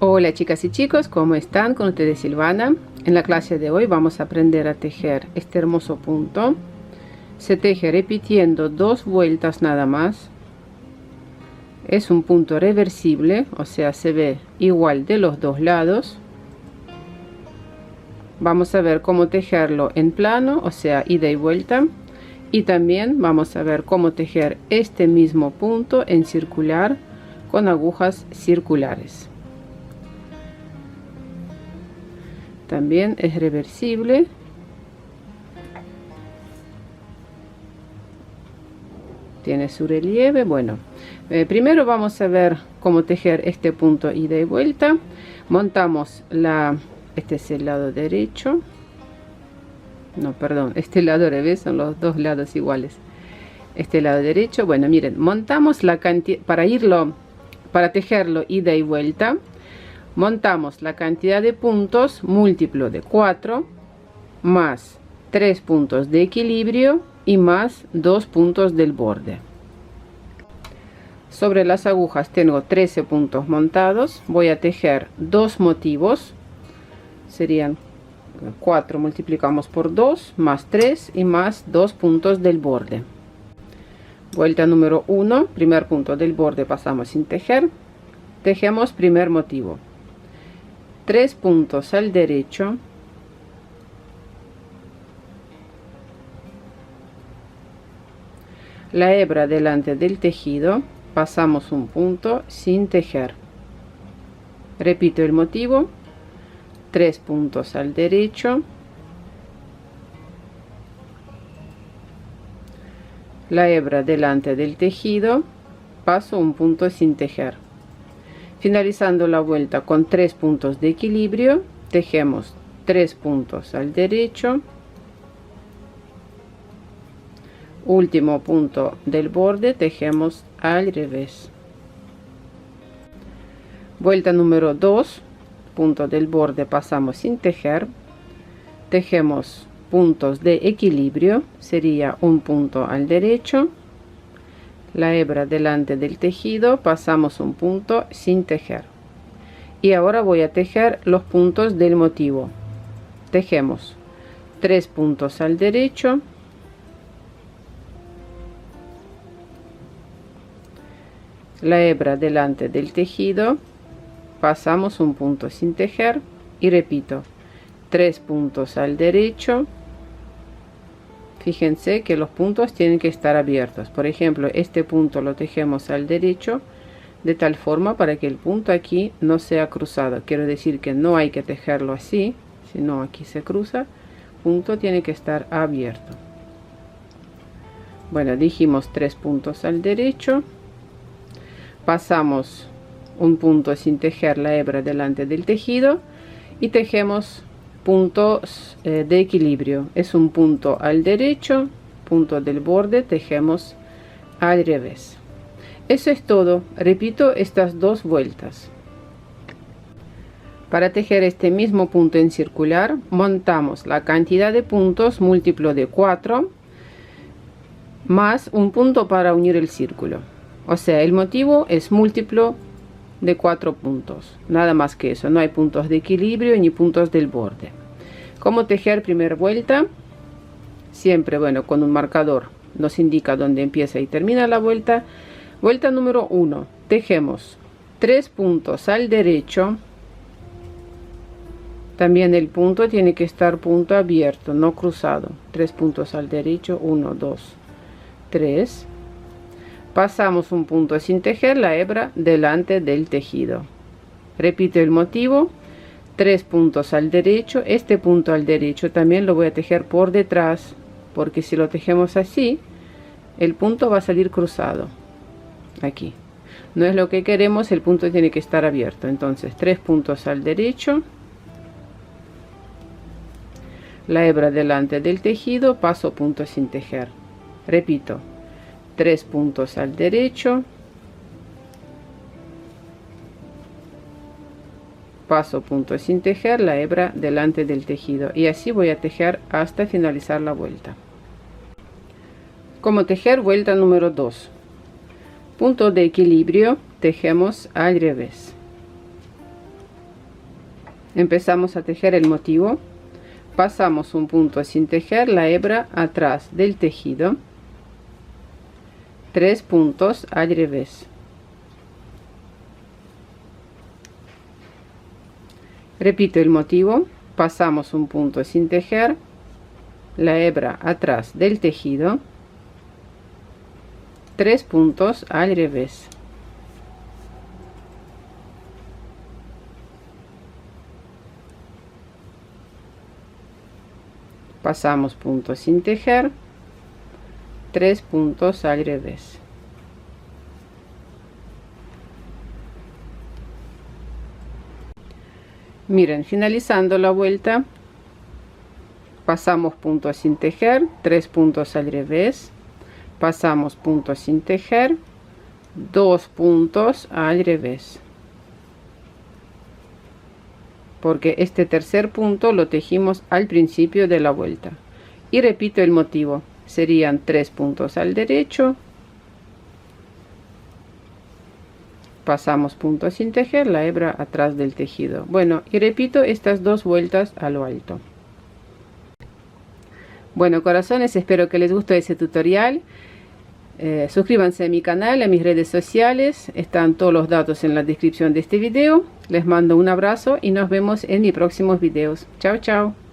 Hola chicas y chicos, ¿cómo están? Con ustedes Silvana. En la clase de hoy vamos a aprender a tejer este hermoso punto. Se teje repitiendo 2 vueltas nada más. Es un punto reversible, o sea, se ve igual de los dos lados. Vamos a ver cómo tejerlo en plano, o sea, ida y vuelta. Y también vamos a ver cómo tejer este mismo punto en circular con agujas circulares. También es reversible. Tiene su relieve. Bueno, primero vamos a ver cómo tejer este punto ida y vuelta. Montamos este es el lado derecho. No, perdón, este lado revés, son los dos lados iguales. Este lado derecho. Bueno, miren, montamos la cantidad para tejerlo ida y vuelta. Montamos la cantidad de puntos múltiplo de 4 más 3 puntos de equilibrio y más 2 puntos del borde. Sobre las agujas tengo 13 puntos montados. Voy a tejer 2 motivos. Serían 4 multiplicamos por 2 más 3 y más 2 puntos del borde. Vuelta número 1, primer punto del borde pasamos sin tejer. Tejemos primer motivo. 3 puntos al derecho, la hebra delante del tejido, pasamos un punto sin tejer. Repito el motivo, 3 puntos al derecho, la hebra delante del tejido, paso un punto sin tejer. Finalizando la vuelta con 3 puntos de equilibrio, tejemos 3 puntos al derecho, último punto del borde, tejemos al revés. Vuelta número 2, punto del borde pasamos sin tejer, tejemos puntos de equilibrio, sería un punto al derecho, la hebra delante del tejido, pasamos un punto sin tejer. Y ahora voy a tejer los puntos del motivo. Tejemos 3 puntos al derecho, la hebra delante del tejido, pasamos un punto sin tejer y repito, 3 puntos al derecho. Fíjense que los puntos tienen que estar abiertos. Por ejemplo, este punto lo tejemos al derecho de tal forma para que el punto aquí no sea cruzado. Quiero decir que no hay que tejerlo así, sino aquí se cruza. Punto tiene que estar abierto. Bueno, dijimos 3 puntos al derecho. Pasamos un punto sin tejer la hebra delante del tejido y tejemos puntos de equilibrio. Es un punto al derecho, punto del borde, tejemos al revés. Eso es todo. Repito estas 2 vueltas. Para tejer este mismo punto en circular, montamos la cantidad de puntos múltiplo de 4 más un punto para unir el círculo. O sea, el motivo es múltiplo de 4 puntos, nada más que eso. No hay puntos de equilibrio ni puntos del borde. ¿Cómo tejer primera vuelta? Siempre, bueno, con un marcador nos indica dónde empieza y termina la vuelta. Vuelta número 1, tejemos 3 puntos al derecho. También el punto tiene que estar punto abierto, no cruzado. 3 puntos al derecho, 1, 2, 3. Pasamos un punto sin tejer la hebra delante del tejido. Repito el motivo, 3 puntos al derecho. Este punto al derecho también lo voy a tejer por detrás, porque si lo tejemos así, el punto va a salir cruzado. Aquí. No es lo que queremos, el punto tiene que estar abierto. Entonces, 3 puntos al derecho. La hebra delante del tejido, paso punto sin tejer. Repito. 3 puntos al derecho, paso punto sin tejer la hebra delante del tejido y así voy a tejer hasta finalizar la vuelta. Como tejer vuelta número 2, punto de equilibrio, tejemos al revés. Empezamos a tejer el motivo, pasamos un punto sin tejer la hebra atrás del tejido, 3 puntos al revés. Repito el motivo, pasamos un punto sin tejer la hebra atrás del tejido, 3 puntos al revés. Pasamos punto sin tejer, 3 puntos al revés. Miren, finalizando la vuelta, pasamos punto sin tejer, 3 puntos al revés, pasamos punto sin tejer, 2 puntos al revés, porque este tercer punto lo tejimos al principio de la vuelta. Y repito el motivo, serían 3 puntos al derecho, pasamos punto sin tejer la hebra atrás del tejido. Bueno, y repito estas 2 vueltas a lo alto. Bueno, corazones, espero que les guste ese tutorial. Suscríbanse a mi canal, a mis redes sociales, están todos los datos en la descripción de este video. Les mando un abrazo y nos vemos en mis próximos videos. Chao, chao.